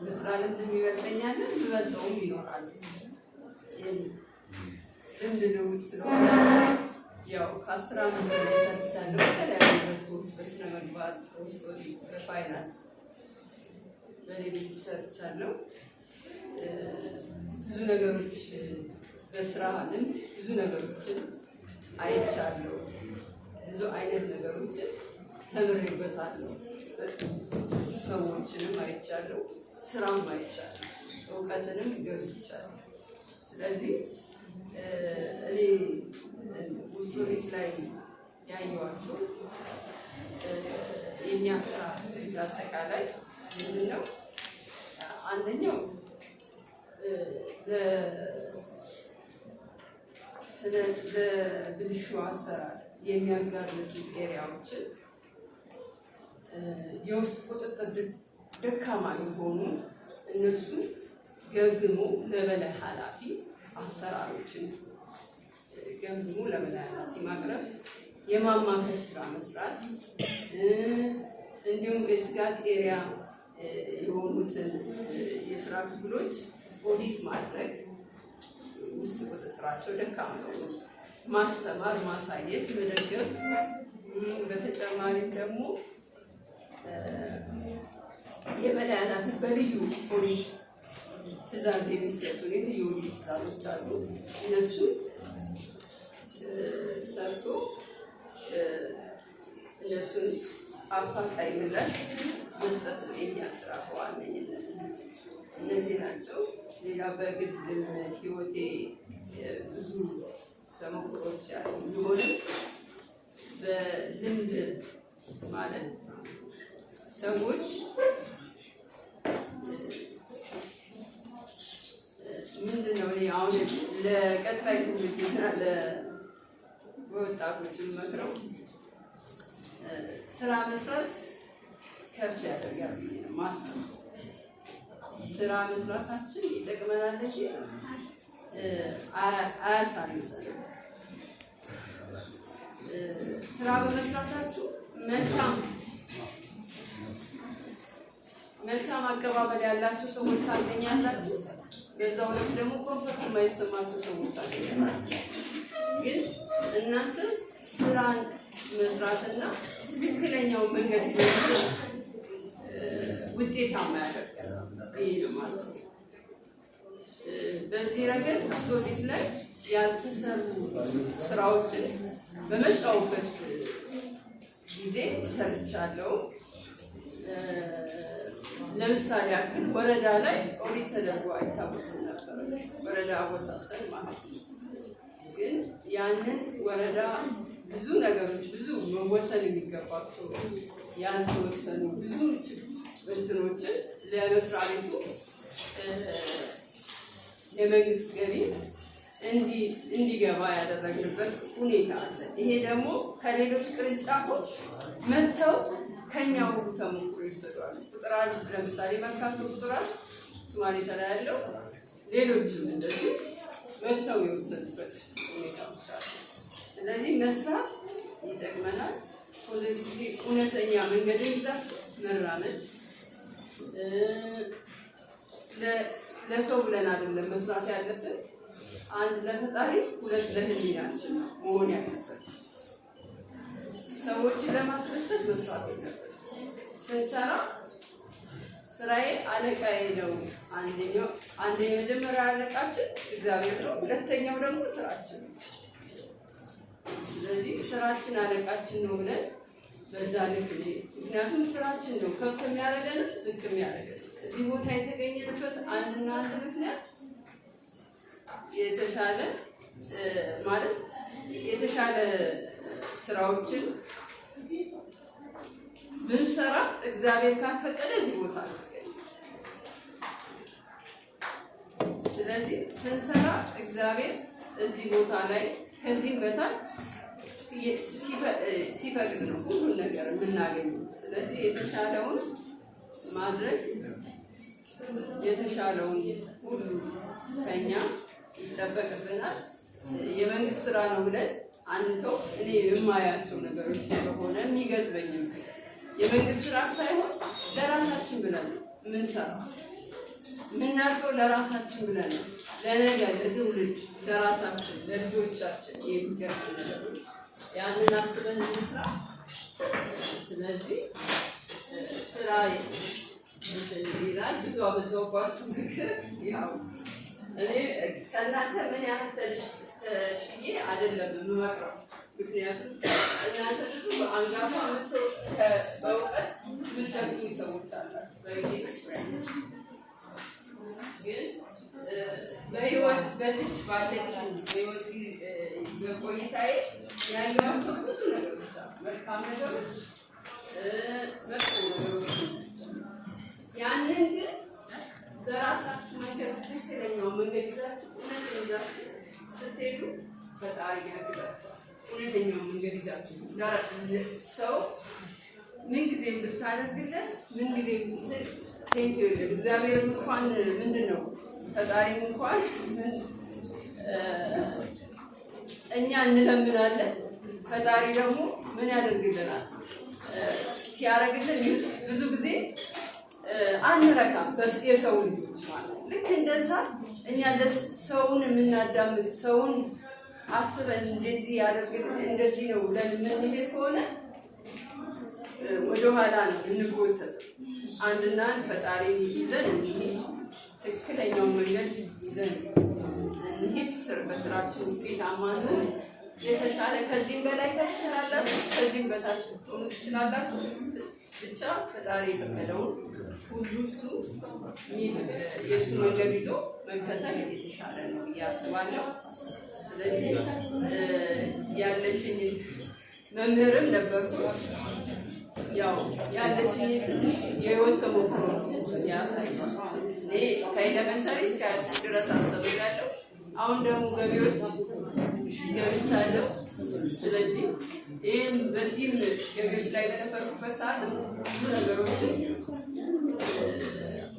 መስራትን እንደሚበልጠኛል ልበልጠውም ይኖራል። ልምድ ልውውጥ ስለሆነ ያው ከ10 ዓመት በላይ ሰርቻለሁ። በተለያዩ ዘርፎች በስነ ምግባር፣ በውስጥ ኦዲት፣ በፋይናንስ በሌሎች ሰርቻለሁ። ብዙ ነገሮች በስራ ልምድ ብዙ ነገሮችን አይቻለሁ። ብዙ አይነት ነገሮችን ተምሬበታለሁ። ሰዎችንም አይቻለሁ፣ ስራም አይቻለሁ፣ እውቀትንም ገብቻለሁ። ስለዚህ እኔ ውስጥ ኦዲት ላይ ያየኋቸው የኛ ስራ በአጠቃላይ ምንድነው? አንደኛው ለብልሹ አሰራር የሚያጋልጡ ኤሪያዎችን የውስጥ ቁጥጥር ደካማ የሆኑ እነሱ ገምግሞ ለበላይ ኃላፊ አሰራሮችን ገምግሞ ለበላይ ኃላፊ ማቅረብ፣ የማማከር ስራ መስራት፣ እንዲሁም የስጋት ኤሪያ የሆኑትን የስራ ክፍሎች ኦዲት ማድረግ፣ ውስጥ ቁጥጥራቸው ደካማ ነው ማስተማር፣ ማሳየት፣ መደገፍ። በተጨማሪ ደግሞ የበላይ ኃላፊ በልዩ ኦዲት ትዕዛዝ የሚሰጡ ልዩ ኦዲት ትዕዛዞች አሉ። እነሱ ሰርቶ እነሱን አፋጣኝ ምላሽ መስጠት ነው የኛ ስራ በዋነኝነት። እነዚህ ናቸው። ሌላ በግል ህይወቴ ብዙ ተሞክሮች ያሉ ቢሆንም በልምድ ማለት ሰዎች ምንድነው እኔ አሁን ለቀጣይ ትውልድና ለወጣቶች መክረው ስራ መስራት ከፍ ያደርጋል ብዬ ነው የማስበው። ስራ መስራታችን ይጠቅመናል እንጂ አያሳንሰንም። ስራ በመስራታችሁ መልካም አቀባበል ያላቸው ሰዎች ታገኛላችሁ። በዛው ልክ ደግሞ ኮንፈርት የማይሰማቸው ሰዎች ታገኛላችሁ። ግን እናንተ ስራን መስራትና ትክክለኛው መንገድ ውጤታማ ያደርጋል ብዬ ነው የማስበው። በዚህ ረገድ ውስጥ ኦዲት ላይ ያልተሰሩ ስራዎችን በመጣሁበት ጊዜ ሰርቻለሁ። ለምሳሌ ያክል ወረዳ ላይ ኦዲት ተደርጎ አይታወቅም ነበር። ወረዳ አወሳሰን ማለት ነው። ግን ያንን ወረዳ ብዙ ነገሮች ብዙ መወሰን የሚገባቸው ያልተወሰኑ ብዙ እንትኖችን ለመስሪያ ቤቱ የመንግስት ገቢ እንዲገባ ያደረግንበት ሁኔታ አለ። ይሄ ደግሞ ከሌሎች ቅርንጫፎች መጥተው ከኛው ተሞክሮ ይወሰዳሉ። ቁጥራን ለምሳሌ መርካቶ ቁጥራን ሶማሌ ተራ ያለው ሌሎችም እንደዚህ መጥተው የወሰዱበት ሁኔታዎች አሉ። ስለዚህ መስራት ይጠቅመናል። ፖዚቲቭሊ እውነተኛ መንገድን ይዛችሁ መራመድ ለሰው ብለን አይደለም መስራት ያለብን። አንድ ለፈጣሪ፣ ሁለት ለህሊናችን መሆን ያለበት። ሰዎችን ለማስደሰት መስራት የለበት። ስንሰራ ስራዬ አለቃዬ ነው። አንደኛው የመጀመሪያ አለቃችን እግዚአብሔር ነው። ሁለተኛው ደግሞ ስራችን ነው። ስለዚህ ስራችን አለቃችን ነው ብለን በዛ ልክ ምክንያቱም ስራችን ነው ከፍ የሚያደርገን ዝቅ የሚያደርገን። እዚህ ቦታ የተገኘንበት አንድና አንድ ምክንያት የተሻለ ማለት የተሻለ ስራዎችን ብንሰራ እግዚአብሔር ካፈቀደ እዚህ ቦታ ነው። ስለዚህ ስንሰራ እግዚአብሔር እዚህ ቦታ ላይ ከዚህም በታች ሲፈቅድ ነው ሁሉን ነገር የምናገኘው። ስለዚህ የተሻለውን ማድረግ የተሻለውን ሁሉ ከኛ ይጠበቅብናል። የመንግስት ስራ ነው ብለን አንተው እኔ የማያቸው ነገሮች ስለሆነ የሚገጥመኝም የመንግስት ስራ ሳይሆን ለራሳችን ብለን ምን ሰራ የምናድገው ለራሳችን ብለን ነው። ለነገ ለትውልድ ለራሳችን ለልጆቻችን የሚገርም ነገሮች ያንን አስበን እንስራ። ስለዚህ ስራ ይላል ብዙ አበዛውባችሁ ምክር። ያው እኔ ከእናንተ ምን ያህል ተሽዬ አይደለም የምመክረው፣ ምክንያቱም እናንተ ብዙ አንጋፋ በእውቀት ምሰጡ ሰዎች አላችሁ በኤክስፒሪየንስ። ግን በህይወት በዚች ባለችው በህይወት ቆይታዬ ያየኋቸው ብዙ ነገሮች አሉ። መልካም ነገሮች፣ መጥፎ ነገሮች። ያንን ግን በራሳችሁ መንገድ ትክክለኛው መንገድ ይዛችሁ እውነት ይዛችሁ ስትሄዱ ፈጣሪ ያግዛችኋል። እውነተኛው መንገድ ይዛችሁ ሰው ምንጊዜም ብታደርግለት ምንጊዜም ቴንክ ዩ የለም። እግዚአብሔር እንኳን ምንድን ነው ፈጣሪም እንኳን እኛ እንለምናለን፣ ፈጣሪ ደግሞ ምን ያደርግልናል? ሲያደርግልን ብዙ ጊዜ አንረካም። የሰው ልጆች ማለት ልክ እንደዛ እኛ ሰውን የምናዳምጥ ሰውን አስበን እንደዚህ ያደርግልን እንደዚህ ነው ብለን የምንሄድ ከሆነ ወደኋላ ነው እንጎተት። አንድና አንድ ፈጣሪን ይዘን እንሂድ፣ ትክክለኛውን መንገድ ይዘን እንሂድ። በስራችን ውጤታማ ነው። የተሻለ ከዚህም በላይ ትችላላችሁ፣ ከዚህም በታች ልትሆኑ ትችላላችሁ። ብቻ ፈጣሪ የፈቀደውን ሁሉ እሱ የእሱ መንገድ ይዞ መከተል የተሻለ ነው ብዬ አስባለሁ። ስለዚህ ያለችኝ መምህርም ነበርኩ። ያው ያለችኝ ትንሽ የህይወት ተሞክሮ ያሳያል። እኔ ከኤሌመንታሪ እስከ ሃይስኩል ድረስ አስተምራለሁ። አሁን ደግሞ ገቢዎች ገብቻለሁ። ስለዚህ ይህም በዚህም ገቢዎች ላይ በነበርኩበት ሰዓት ብዙ ነገሮችን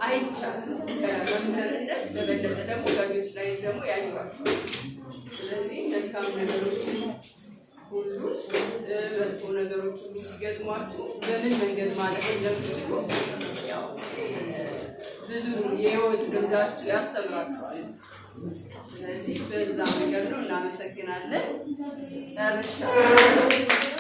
አይቻልም። ከመምህርነት በበለጠ ደግሞ ገቢዎች ላይ ደግሞ ያዩዋቸው። ስለዚህ መልካም ነገሮችን ሁሉ መጥፎ ነገሮች ሁሉ ሲገጥሟችሁ በምን መንገድ ማለፍ እንደምትችሉ ያው ብዙ የህይወት ልምዳችሁ ያስተምራችኋል። ስለዚህ በዛ መንገድ ነው። እናመሰግናለን። ጨርሻለሁ።